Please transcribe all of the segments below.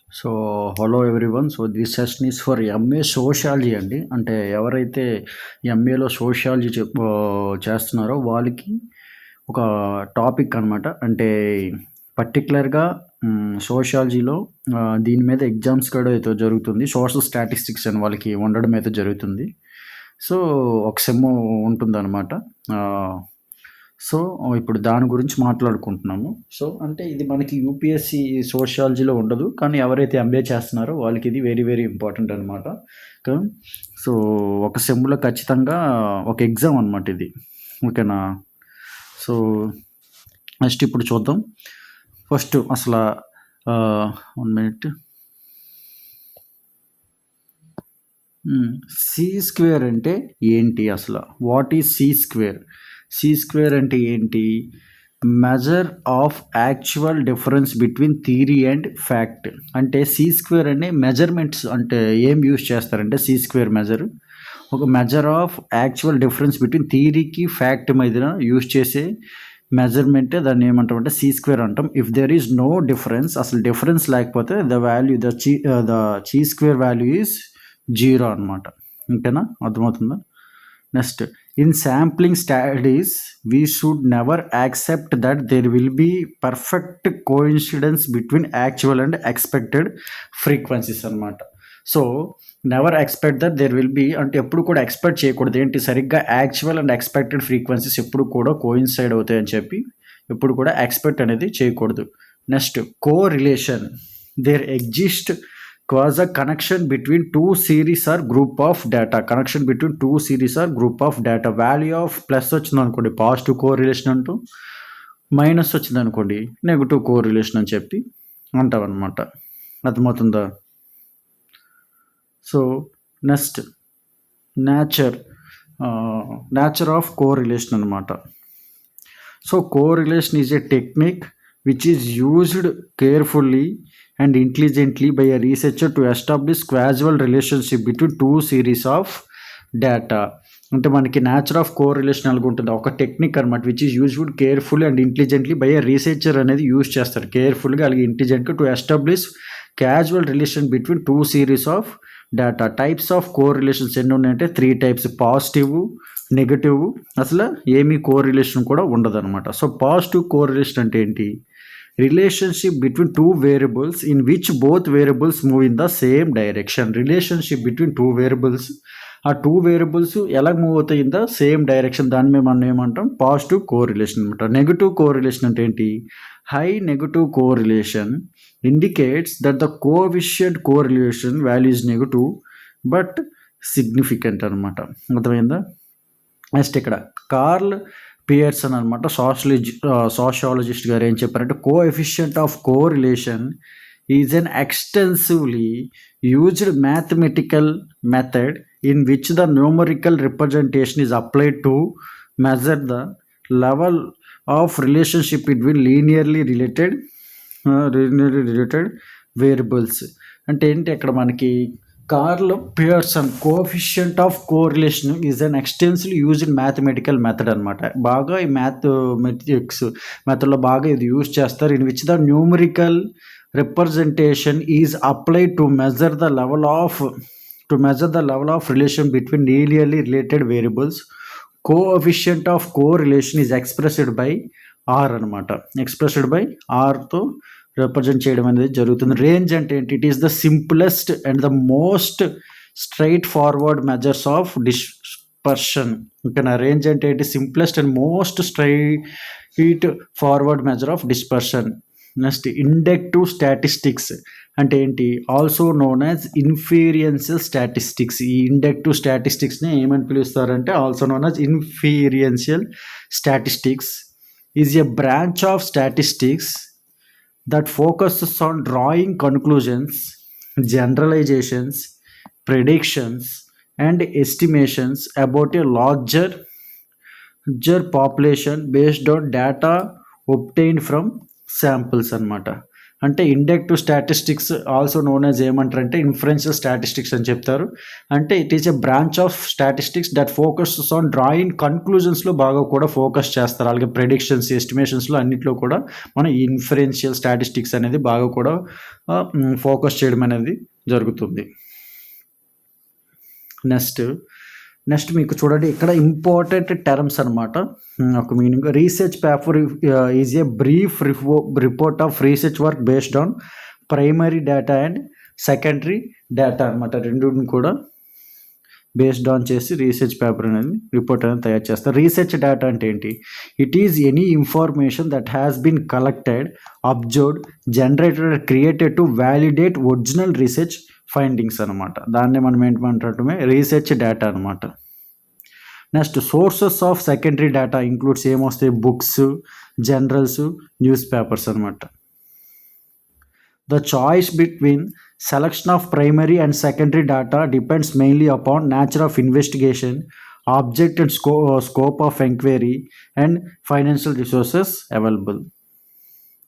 So, hello everyone. So, this session is for MA sociology అండి. అంటే ఎవరైతే ఎంఏలో sociology చేస్తున్నారో వాళ్ళకి ఒక టాపిక్ అనమాట. అంటే పర్టిక్యులర్‌గా సోషియాలజీలో దీని మీద ఎగ్జామ్స్ కూడా అయితే జరుగుతుంది. సోషల్ స్టాటిస్టిక్స్ అని వాళ్ళకి ఉండడం అయితే జరుగుతుంది. సో, ఒక సెమ్ ఉంటుందనమాట. ఆహ్ సో, ఇప్పుడు దాని గురించి మాట్లాడుకుంటున్నాము. సో, అంటే ఇది మనకి యూపీఎస్‌సి సోషియాలజీలో ఉండదు. కానీ ఎవరైతే ఎంబీఏ చేస్తున్నారో వాళ్ళకి ఇది వెరీ, వెరీ ఇంపార్టెంట్ అనమాట. క సో, ఒక సెమ్‌లో ఖచ్చితంగా ఒక ఎగ్జామ్ అనమాట ఇది. ఓకేనా? సో, నెక్స్ట్ ఇప్పుడు చూద్దాం. ఫస్ట్ అసల 1 మినిట్. సి స్క్వేర్ అంటే ఏంటి అసల? What is C square? C square అంటే ఏంటి? Measure of actual difference between theory and fact. అంటే సి స్క్వేర్ అనే మెజర్మెంట్స్ అంటే ఏం యూజ్ చేస్తారంటే సి స్క్వేర్ మెజర్ ఒక measure of actual difference between థియరీకి ఫ్యాక్ట్ మధ్యన యూజ్ చేసే మెజర్మెంటే దాన్ని ఏమంటాం అంటే సి స్క్వేర్ అంటాం. If there is no difference, అసలు డిఫరెన్స్ లేకపోతే the chi square value is 0 అనమాట. ఓకేనా? అర్థమవుతుందా? Next, in sampling studies we should never accept that there will be perfect coincidence between actual and expected frequencies అనమాట. So never expect that there will be అంటే ఎప్పుడు కూడా expect చేయకూడదు. ఏంటి? సరిగ్గా యాక్చువల్ అండ్ ఎక్స్పెక్టెడ్ ఫ్రీక్వెన్సీస్ ఎప్పుడు కూడా coincide అవుతాయని చెప్పి ఎప్పుడు కూడా ఎక్స్పెక్ట్ అనేది చేయకూడదు. Next, correlation. There exist cause a connection between two series or group of data. Connection between two series or group of data. Value of plus వచ్చింది అనుకోండి పాజిటివ్ కోరిలేషన్ అంటూ, మైనస్ వచ్చింది అనుకోండి నెగిటివ్ కోరిలేషన్ అని చెప్పి అంటాం అనమాట. అర్థమవుతుందా? So next, nature of correlation అనమాట. So correlation is a technique which is used carefully and intelligently by a researcher to establish causal relationship between two series of data. అంటే మనకి నేచర్ ఆఫ్ కోరిలేషన్ అనుకుంటుంది ఒక technique అనమాట, which is used carefully and intelligently by a researcher అనేది use చేస్తారు కేర్ఫుల్గా అలాగే ఇంటెలిజెంట్గా to establish casual relation between two series of data. Types of correlations ఎన్ని ఉన్నాయంటే 3 టైప్స్: పాజిటివ్, నెగటివ్, అసలు ఏమీ కోరిలేషన్ కూడా ఉండదు అనమాట. సో పాజిటివ్ కోరిలేషన్ అంటే ఏంటి? Relationship between two variables in which both variables move in the same direction. Relationship between two variables, ఆ టూ వేరియబుల్స్ ఎలా మూవ్ అవుతాయి ఇన్ ద సేమ్ డైరెక్షన్, దాని మీద మనం ఏమంటాం? పాజిటివ్ కోరిలేషన్ అనమాట. నెగిటివ్ కోరిలేషన్ అంటే ఏంటి? High negative correlation indicates that the coefficient correlation value is negative but significant అనమాట. అర్థమైందా? నెక్స్ట్ ఇక్కడ కార్ల్ పియర్సన్ అనమాట సోషియాలజిస్ట్ గారు ఏం చెప్పారంటే coefficient of correlation is an extensively used mathematical method in which the numerical representation is applied to measure the level of relationship between linearly related variables. అంటే ఏంటి అక్కడ మనకి curl Pearson coefficient of correlation is an extensively used mathematical method అనమాట. బాగా ఈ mathematics మెథడ్లో బాగా ఇది యూజ్ చేస్తారు. In which the numerical representation is applied to measure the level of relation between linearly related variables. Coefficient of correlation is expressed by R అనమాట. Expressed by ఆర్తో represent చేయడం అనేది జరుగుతుంది. రేంజ్ అంటే ఏంటి? It is the simplest and the most straightforward measures of dispersion. ఓకేనా? Range అంటే ఏంటి? Simplest and most straightforward measure of dispersion. Next, inductive statistics అంటే ఏంటి? Also known as inferential statistics. ఈ ఇండక్టివ్ స్టాటిస్టిక్స్ని ఏమని పిలుస్తారంటే also known as inferential statistics is a branch of statistics that focuses on drawing conclusions, generalizations, predictions and estimations about a larger population based on data obtained from samples అనమాట. అంటే inductive statistics also known as ఏమంటారంటే inferential statistics అని చెప్తారు. అంటే it is a branch of statistics that focuses on drawing కన్క్లూజన్స్లో బాగా కూడా focus చేస్తారు. అలాగే ప్రెడిక్షన్స్, ఎస్టిమేషన్స్లో అన్నింటిలో కూడా మనం ఈ ఇన్ఫరెన్షియల్ స్టాటిస్టిక్స్ అనేది బాగా కూడా ఫోకస్ చేయడం అనేది జరుగుతుంది. నెక్స్ట్ మీకు చూడండి, ఇక్కడ ఇంపార్టెంట్ టర్మ్స్ అనమాట. ఒక meaning, research paper is a brief report of research work based on primary data and secondary data అనమాట. రెండుని కూడా బేస్డ్ ఆన్ చేసి రీసెర్చ్ పేపర్ అనేది రిపోర్ట్ అనేది తయారు చేస్తారు. రీసెర్చ్ డేటా అంటే ఏంటి? It is any information that has been collected, observed, generated, created to validate original research findings అనమాట. దాన్ని మనం ఏంటంటే రీసెర్చ్ డేటా అనమాట. Next, sources of secondary data includes ఏమొస్తాయి? బుక్స్, జర్నల్స్, న్యూస్ పేపర్స్ అనమాట. The choice between selection of primary and secondary data depends mainly upon nature of investigation, object and scope of inquiry, and financial resources available.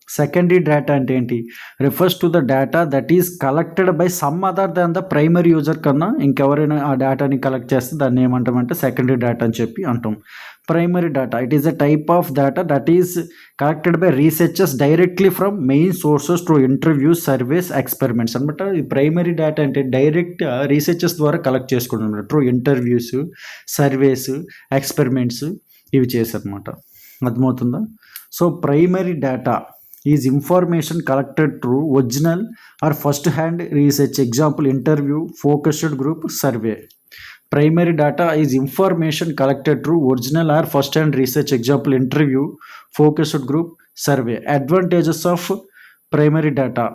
Secondary data అంటే ఏంటి? Refers to the data that is collected by some other than the primary user కన్నా ఇంకెవరైనా ఆ డేటాని collect చేస్తే దాన్ని ఏమంటామంటే secondary data అని చెప్పి అంటాం. Primary data, it is a type of data that is collected by researchers directly from main sources to interviews, surveys, experiments అనమాట. ఈ ప్రైమరీ డేటా అంటే డైరెక్ట్ రీసెర్చర్స్ ద్వారా కలెక్ట్ చేసుకుంటాం అనమాట. త్రూ ఇంటర్వ్యూస్, సర్వేస్, ఎక్స్పెరిమెంట్స్ ఇవి చేశారనమాట. అర్థమవుతుందా? So primary data is information collected through original or first-hand research. Example, interview, focused group, survey. Primary data is information collected through original or first-hand research. Example, interview, focused group, survey. Advantages of primary data: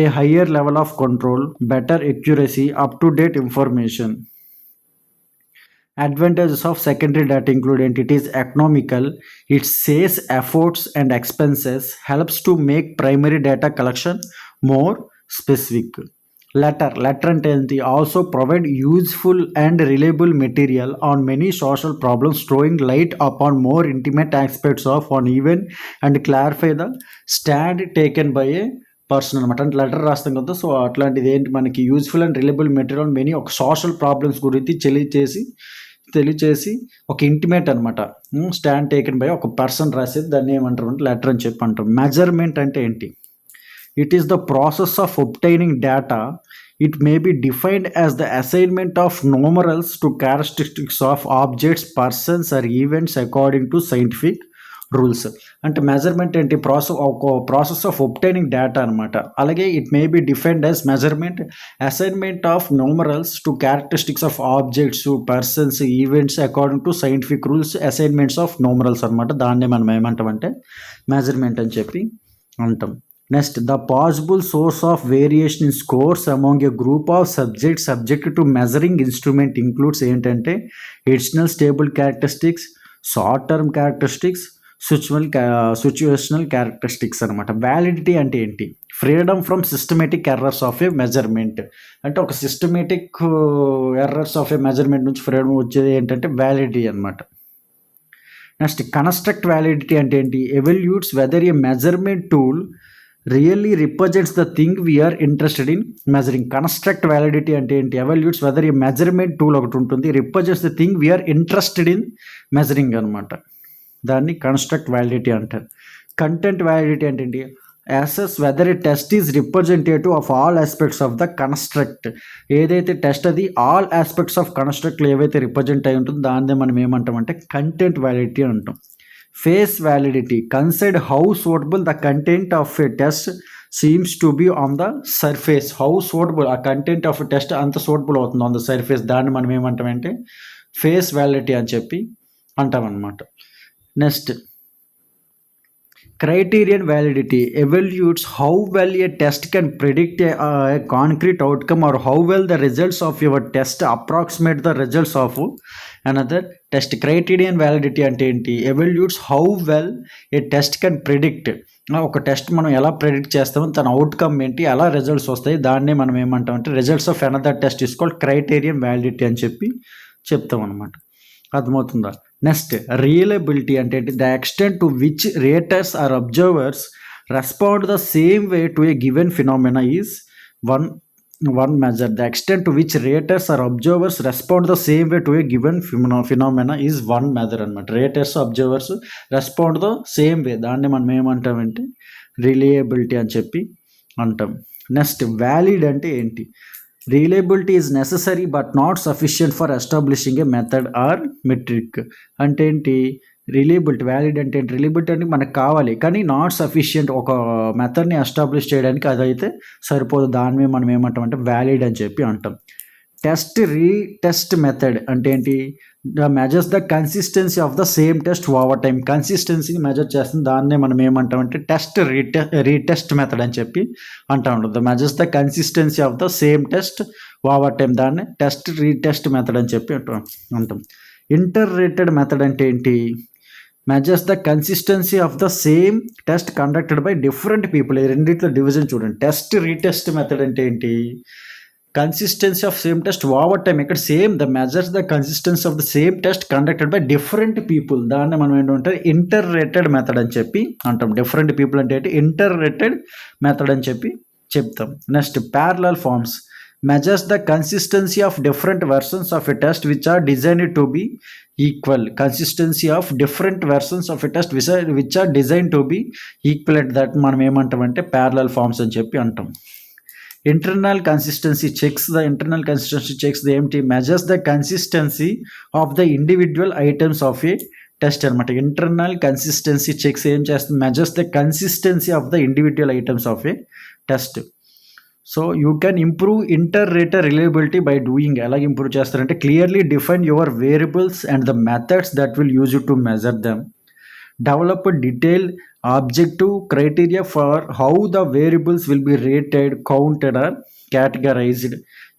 a higher level of control, better accuracy, up-to-date information. Advantages of secondary data include it is economical, it saves efforts and expenses, helps to make primary data collection more specific. Letter and also provide useful and reliable material on many social problems, throwing light upon more intimate aspects of an event and clarify the stand taken by a person అనమాట. అంటే letter రాస్తాం కదా, so అట్లాంటిది ఏంటి మనకి useful and reliable material many ఒక social problems గురించి తెలియచేసి ఒక ఇంటిమేట్ అనమాట. స్టాండ్ టేకెన్ బై ఒక పర్సన్ రాసేది దాన్ని ఏమంటారు అంటే లెటర్ అని చెప్పి అంటాం. మెజర్మెంట్ అంటే ఏంటి? It is the process of obtaining data. It may be defined as the assignment of numerals to characteristics of objects, persons or events according to scientific rules. అంటే మెజర్మెంట్ ఏంటి? ప్రాసెస్ ఆఫ్ obtaining డేటా అనమాట. అలాగే it may be defined as measurement, assignment of numerals to characteristics of objects, persons, events according to scientific rules, assignments of numerals అనమాట. దాన్నే మనం ఏమంటామంటే measurement అని చెప్పి అంటాం. Next, the possible source of variation in scores among a group of subject to measuring instrument includes ఏంటంటే additional stable characteristics, short term characteristics, situational characteristics అనమాట. Validity అంటే ఏంటి? Freedom from systematic errors of a measurement. అంటే ఒక systematic errors of a measurement నుంచి freedom వచ్చేది ఏంటంటే validity అనమాట. నెక్స్ట్, కన్స్ట్రక్ట్ వ్యాలిడిటీ అంటే ఏంటి? Evaluates whether a measurement tool really represents the thing we are interested in measuring. Construct validity అంటే ఏంటి? Evaluates whether a measurement tool ఒకటి ఉంటుంది, represents the thing we are interested in measuring అనమాట. దాన్ని construct validity అంటారు. Content validity అంటే ఏంటి? Assess whether a test is representative of all aspects of the construct. ఏదైతే టెస్ట్ అది ఆల్ ఆస్పెక్ట్స్ ఆఫ్ కన్స్ట్రక్ట్లో ఏవైతే రిప్రజెంట్ అయి ఉంటుందో దాన్నే మనం ఏమంటామంటే కంటెంట్ వ్యాలిడిటీ అంటాం. Face validity consider how suitable the content of a test seems to be on the surface. How suitable ఆ కంటెంట్ ఆఫ్ టెస్ట్ అంత సూటబుల్ అవుతుంది ఆన్ ద సర్ఫేస్, దాన్ని మనం ఏమంటామంటే ఫేస్ వ్యాలిడిటీ అని చెప్పి అంటామన్నమాట. Next, criterion validity evaluates how well a test can predict a concrete outcome or how well the results of your test approximate the results of another test. Criterion validity అంటే ఏంటి? Evaluates how well a test can predict. ఒక test మనం ఎలా predict చేస్తామో తన outcome ఏంటి, ఎలా results వస్తాయి, దాన్నే మనం ఏమంటామంటే results of another test is called criterion validity అని చెప్పి చెప్తాం అనమాట. అర్థమవుతుందా? నెక్స్ట్, రియలబిలిటీ అంటే the extent to which raters or observers respond the same way to a given phenomena is one measure. The extent to which raters or observers respond the same way to a given phenomena is one measure అనమాట. Raters observers respond the same way, దాన్ని మనం ఏమంటామంటే reliability అని చెప్పి అంటాం. Next valid అంటే ఏంటి? Reliability is necessary but not sufficient for establishing a method or metric. అంటే ఏంటి? రిలయబిలిటీ, వ్యాలిడ్ అంటే ఏంటి? రిలయబిలిటీ అంటే మనకు కావాలి కానీ నాట్ సఫిషియంట్, ఒక మెథడ్ని ఎస్టాబ్లిష్ చేయడానికి అదైతే సరిపోదు, దాని మనం ఏమంటాం అంటే వ్యాలిడ్ అని చెప్పి అంటాం. టెస్ట్ రీటెస్ట్ మెథడ్ అంటే ఏంటి? Measures the consistency of the same test over time. కన్సిస్టెన్సీని మెజర్ చేస్తుంది, దాన్నే మనం ఏమంటామంటే టెస్ట్ రీటెస్ట్ మెథడ్ అని చెప్పి అంటూ ఉంటుంది. Measures the consistency of the same test over time, దాన్ని టెస్ట్ రీటెస్ట్ మెథడ్ అని చెప్పి అంటాం. ఇంటర్రేటెడ్ మెథడ్ అంటే ఏంటి? Measures the consistency of the same test conducted by different people. ఈ రెండిట్లో డివిజన్ చూడండి. టెస్ట్ రీటెస్ట్ మెథడ్ అంటే ఏంటి? Consistency of same test over time. ఇక్కడ same the measures the consistency of the same test conducted by different people, దాన్ని మనం ఏంటంటే ఇంటర్రేటెడ్ method అని చెప్పి అంటాం. డిఫరెంట్ పీపుల్ అంటే ఏంటి? ఇంటర్రేటెడ్ మెథడ్ అని చెప్పి చెప్తాం. Next parallel forms. Measures the consistency of different versions of a test which are designed to be equal. Consistency of different versions of a test which are design to be equal at that మనం ఏమంటామంటే parallel forms అని చెప్పి అంటాం. Internal consistency checks. The internal consistency checks ఏంటి? Measures the consistency of the individual items of a test అనమాట. Internal consistency checks ఏం చేస్తుంది? Measures the consistency of the individual items of a test. So you can improve interrater reliability by doing. ఎలాగ improve చేస్తారంటే clearly define your variables and the methods that will use to measure them. Develop detail objective criteria for how the variables will be rated, counted or categorized.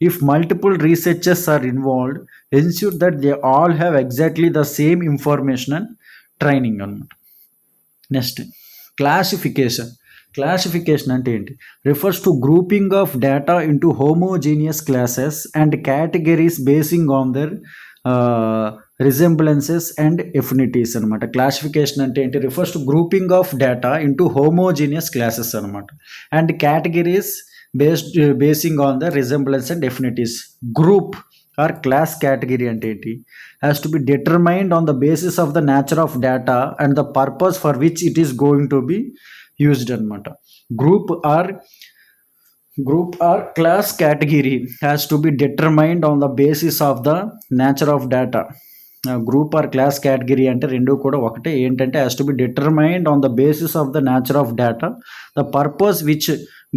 If multiple researchers are involved, ensure that they all have exactly the same information and training. Next, classification. Classification అంటే ఏంటి? Refers to grouping of data into homogeneous classes and categories basing on their resemblances and affinities అనమాట. Classification అంటే ఏంటి? Refers to grouping of data into homogeneous classes అనమాట and categories basing on the resemblance and affinities. Group or class category అంటే ఏంటి? Has to be determined on the basis of the nature of data and the purpose for which it is going to be used అనమాట. Group or class category has to be determined on the basis of the nature of data. Group or class category అంటే రెండు కూడా ఒకటే. ఏంటంటే has to be determined on the basis of the nature of data, the purpose which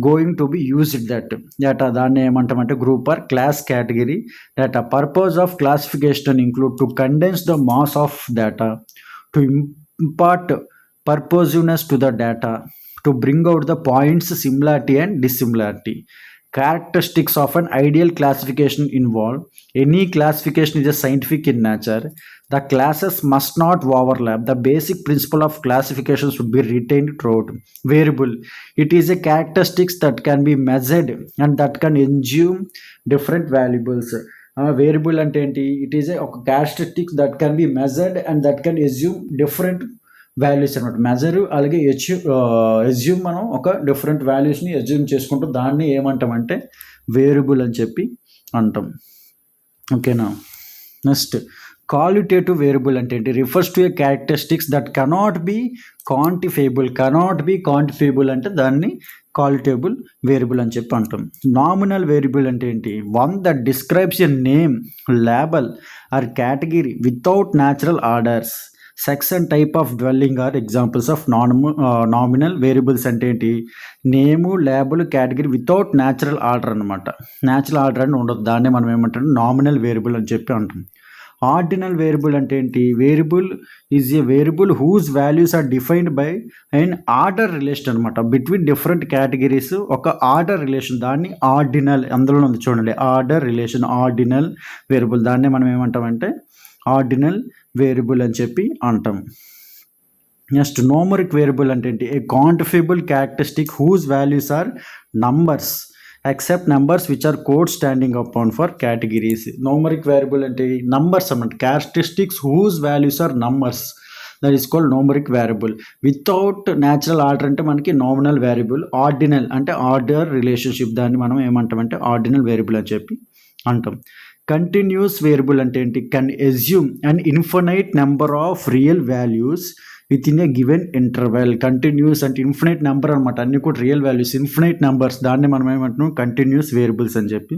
going to be used that data, దాన్ని ఏమంటామంటే group or class category data. Purpose of classification include to condense the mass of data, to impart purposiveness to the data, to bring out the points similarity and dissimilarity. Characteristics of an ideal classification involve any classification is a scientific in nature. The classes must not overlap. The basic principle of classification should be retained throughout. Variable. It is a characteristics that can be measured and that can assume different variables. Variable అంటే ఏంటి? It is a characteristics that can be measured and that can assume different values అనమాట. Measure అలాగే assume, మనం ఒక different వాల్యూస్ని assume చేసుకుంటూ దాన్ని ఏమంటామంటే వేరియబుల్ అని చెప్పి అంటాం. ఓకేనా? నెక్స్ట్ క్వాలిటేటివ్ వేరియబుల్ అంటే ఏంటి? Refers to A characteristics that cannot be quantifiable. అంటే దాన్ని క్వాలిటేబుల్ వేరియబుల్ అని చెప్పి అంటాం. నామినల్ వేరియబుల్ అంటే ఏంటి? One that describes a name, label or category without natural orders. Sex and type of dwelling are examples of nominal variables అంటే ఏంటి? Name, label, category without natural order అనమాట. న్యాచురల్ ఆర్డర్ అని ఉండదు, దాన్ని మనం ఏమంటాం? నామినల్ వేరియబుల్ అని చెప్పి అంటాం. ఆర్డినల్ వేరియబుల్ అంటే ఏంటి? Variable is a variable whose values are defined by and order relation అనమాట. బిట్వీన్ డిఫరెంట్ కేటగిరీస్ ఒక ఆర్డర్ రిలేషన్, దాన్ని ఆర్డినల్, అందులో ఉంది చూడండి, ఆర్డర్ రిలేషన్, ఆర్డినల్ వేరియబుల్, దాన్ని మనం ఏమంటామంటే ఆర్డినల్ వేరియబుల్ అని చెప్పి అంటాం. నెక్స్ట్ న్యూమరిక్ వేరియబుల్ అంటే ఏంటి? A quantifiable characteristic whose values are numbers except numbers which are code standing upon for categories. Numeric variable అంటే నంబర్స్ అన్నమాట. Characteristics whose values are numbers. That is called numeric variable. Without natural order అంటే మనకి nominal variable. Ordinal అంటే order relationship, దాన్ని మనం ఏమంటామంటే ordinal variable అని చెప్పి అంటాం. కంటిన్యూస్ వేరియబుల్ అంటే ఏంటి? Can assume an infinite number of real values within a given interval. Continuous అంటే ఇన్ఫినైట్ నెంబర్ అనమాట, అన్ని కూడా రియల్ వాల్యూస్, ఇన్ఫినైట్ నెంబర్స్, దాన్ని మనం ఏమంటున్నాం కంటిన్యూస్ వేరియబుల్స్ అని చెప్పి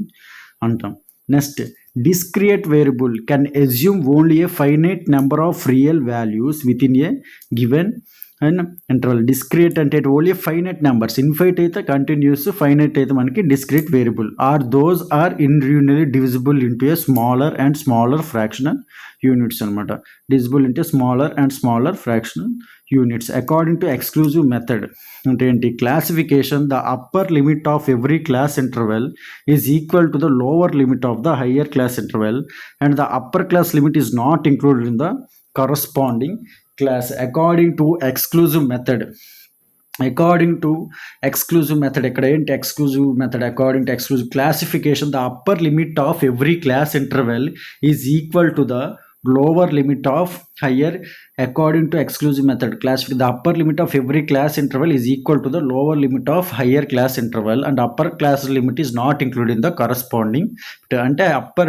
అంటాం. Next discrete variable can assume only a finite number of real values within a given and interval. Discrete అంటే ఓన్లీ ఫైనైట్ నెంబర్స్, ఇన్ఫైట్ అయితే కంటిన్యూస్, ఫైనైట్ అయితే మనకి discrete variable. Are those are ఇన్యూనరీ divisible into a smaller and smaller fractional units అనమాట. Divisible into smaller and smaller fractional units according to exclusive method. అంటే ఏంటి? Classification the upper limit of every class interval is equal to the lower limit of the higher class interval and the upper class limit is not included in the corresponding class according to exclusive method. According to exclusive method, ikkada enti exclusive method? According to exclusive classification, the upper limit of every class interval is equal to the lower limit of higher. According to exclusive method, the upper limit of every class interval is equal to the lower limit of higher class interval and upper class limit is not included in the corresponding. Ante upper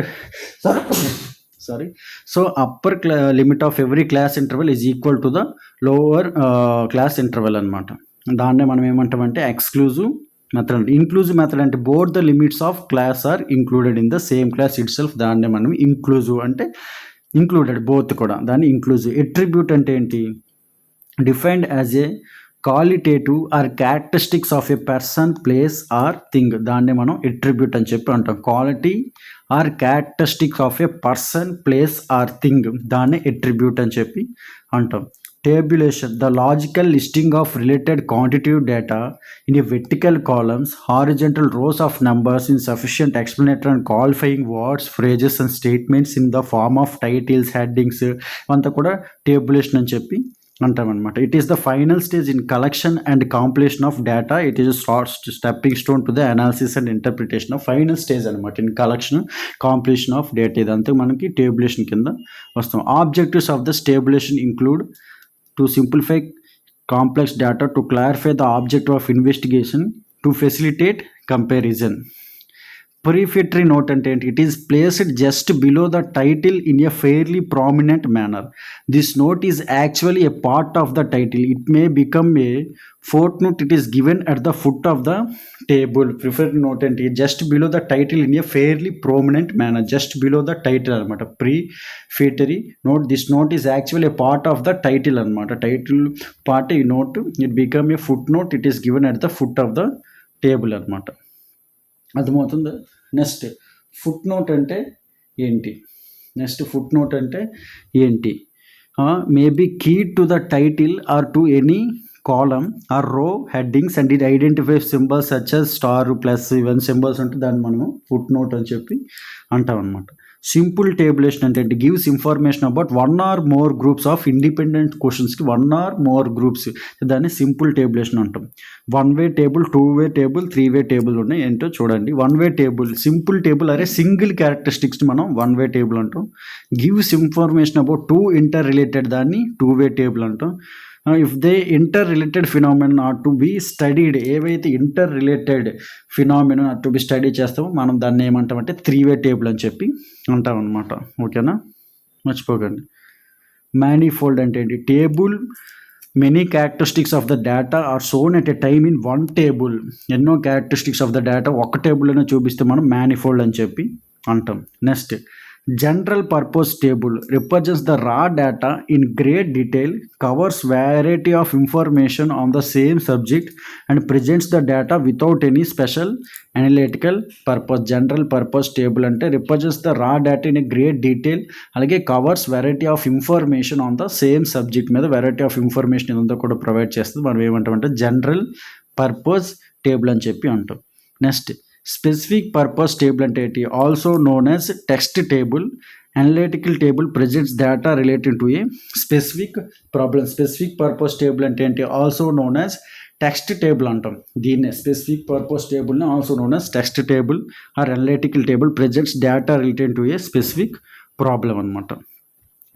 so upper limit of every class interval is equal to the lower class interval అనమాట. దాన్నే మనం ఏమంటామంటే exclusive method. Inclusive method అంటే both the limits of class are included in the same class itself, దాన్నే మనం inclusive అంటే included both కూడా, దాన్ని ఇంక్లూజివ్. ఎట్రిబ్యూట్ అంటే ఏంటి? Defined as a qualitative or characteristics of a person, place or thing, దాన్నే మనం ఎట్రిబ్యూట్ అని చెప్పి అంటాం. Quality or characteristics of a person, place or thing, దాన్ని ఎట్రిబ్యూట్ అని చెప్పి అంటాం. Tabulation, the logical listing of related quantitative data in a vertical columns, horizontal rows of numbers in sufficient explanatory and qualifying words, phrases and statements in the form of titles, headings, అంతా కూడా tabulation అని చెప్పి అంటాం అనమాట. It is the final stage in collection and compilation of data. It is stepping stone to the analysis and interpretation of final stage అనమాట in collection compilation of data. ఇదంతా మనకి tabulation కింద వస్తాం. Objectives of the tabulation include to simplify complex data, to clarify the object of investigation, to facilitate comparison. Prefatory note అంటే it is placed just below the title in a fairly prominent manner. This note is actually a part of the title. It may become a footnote. It is given at the foot of the table. Prefatory note అంటే just below the title in a fairly prominent manner. Just below the title అనమాట. Prefatory note. This note is actually a part of the title అనమాట. Title part ఈ note it become a footnote. It is given at the foot of the table అనమాట. అర్థమవుతుంది. Next foot note అంటే ఏంటి? Maybe key to the title or to any column or row headings and it identify symbols such as star plus ఇవన్నీ symbols ఉంటే దాన్ని మనము foot note అని చెప్పి అంటాం అనమాట. సింపుల్ టేబులేషన్ అంటే gives information about one or more groups of independent క్వశ్చన్స్కి వన్ ఆర్ మోర్ గ్రూప్స్, దాన్ని సింపుల్ టేబులేషన్ అంటాం. 1 way table, 2 way table, 3 way table ఉన్నాయి. ఏంటో చూడండి. 1 way table simple table are single క్యారెక్టరిస్టిక్స్ని మనం 1 వే టేబుల్ అంటాం. Gives information about 2 interrelated, దాన్ని 2 వే టేబుల్ అంటాం. If they interrelated phenomenon are to be studied, ఏవైతే interrelated phenomenon are to be study చేస్తామో మనం దాన్ని ఏమంటామంటే 3 వే టేబుల్ అని చెప్పి అంటాం అనమాట. ఓకేనా, మర్చిపోకండి. మ్యానీఫోల్డ్ అంటే ఏంటి? Table many characteristics of the data are shown at a time in one table. ఎన్నో క్యారెక్టరిస్టిక్స్ ఆఫ్ ద డేటా ఒక టేబుల్లోనే చూపిస్తే మనం మ్యానీఫోల్డ్ అని చెప్పి అంటాం. Next general purpose table represents the raw data in great detail, covers variety of information on the same subject and presents the data without any special analytical purpose. General purpose table అంటే represents the raw data in a great detail, అలాగే covers variety of information on the same subject మీద variety of information ఇదంతా కూడా provide చేస్తుంది. మనం ఏమంటామంటే general purpose table అని చెప్పి అంటాం. నెక్స్ట్ స్పెసిఫిక్ పర్పస్ టేబుల్ అంటే ఏంటి? Also known as text table. Analytical table presents data related to a specific problem. Specific purpose table అంటే ఏంటి? Also known as text table అంటాం. దీన్నే స్పెసిఫిక్ పర్పస్ టేబుల్ని also known as text table or analytical table presents data related to a specific problem అనమాట.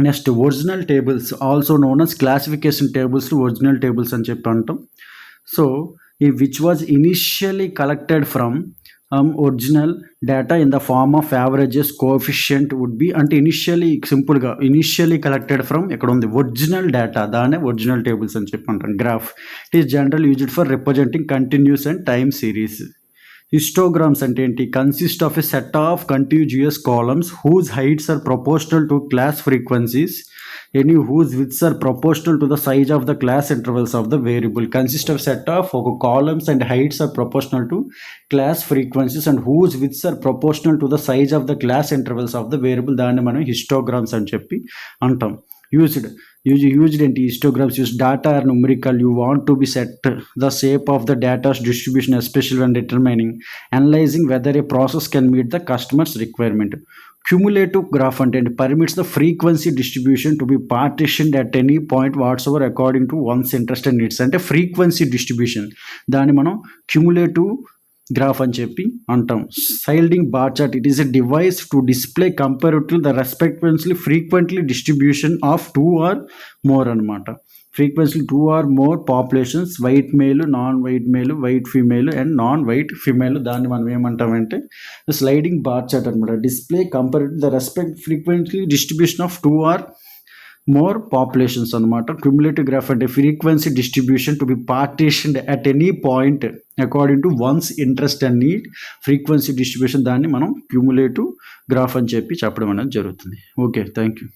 Next original tables also known as classification tables original tables అని చెప్పి అంటాం. So ఈ which was initially collected from original data in the form of averages coefficient would be, అంటే initially collected from ఎక్కడ ఉంది original data, దాన్నే original tables అని చెప్పి అంటాం. Graph it is general used for representing continuous and time series. Histograms అంటే ఏంటి? Consist of a set of continuous columns whose heights are proportional to class frequencies any whose widths are proportional to the size of the class intervals of the variable. Consist of set of columns and heights are proportional to class frequencies and whose widths are proportional to the size of the class intervals of the variable. దాన్ని మనం histograms అని చెప్పి అంటాం. used ఏంటి? histograms use data or numerical. You want to be set the shape of the data's distribution, especially when determining analyzing whether a process can meet the customer's requirement. Cumulative graph అంటే permits the frequency distribution to be partitioned at any point whatsoever according to one's interest and needs. అంటే frequency distribution, దాన్ని మనం cumulative graph అని చెప్పి అంటాం. Sliding bar chart it is a device to display comparative the respectively frequently distribution of 2 or more అనమాట. Frequency 2 or more populations, white male, non white male, white female and non white female, దాన్ని మనం ఏమంటామంటే sliding bar chart అనమాట. Display comparative the respect frequently distribution of 2 or more populations అనమాట. Cumulative graph అంటే frequency distribution to be partitioned at any point according to one's interest and need. Frequency distribution, దాన్ని మనం cumulative graph అని చెప్పి చెప్పడం అనేది జరుగుతుంది. Okay, thank you.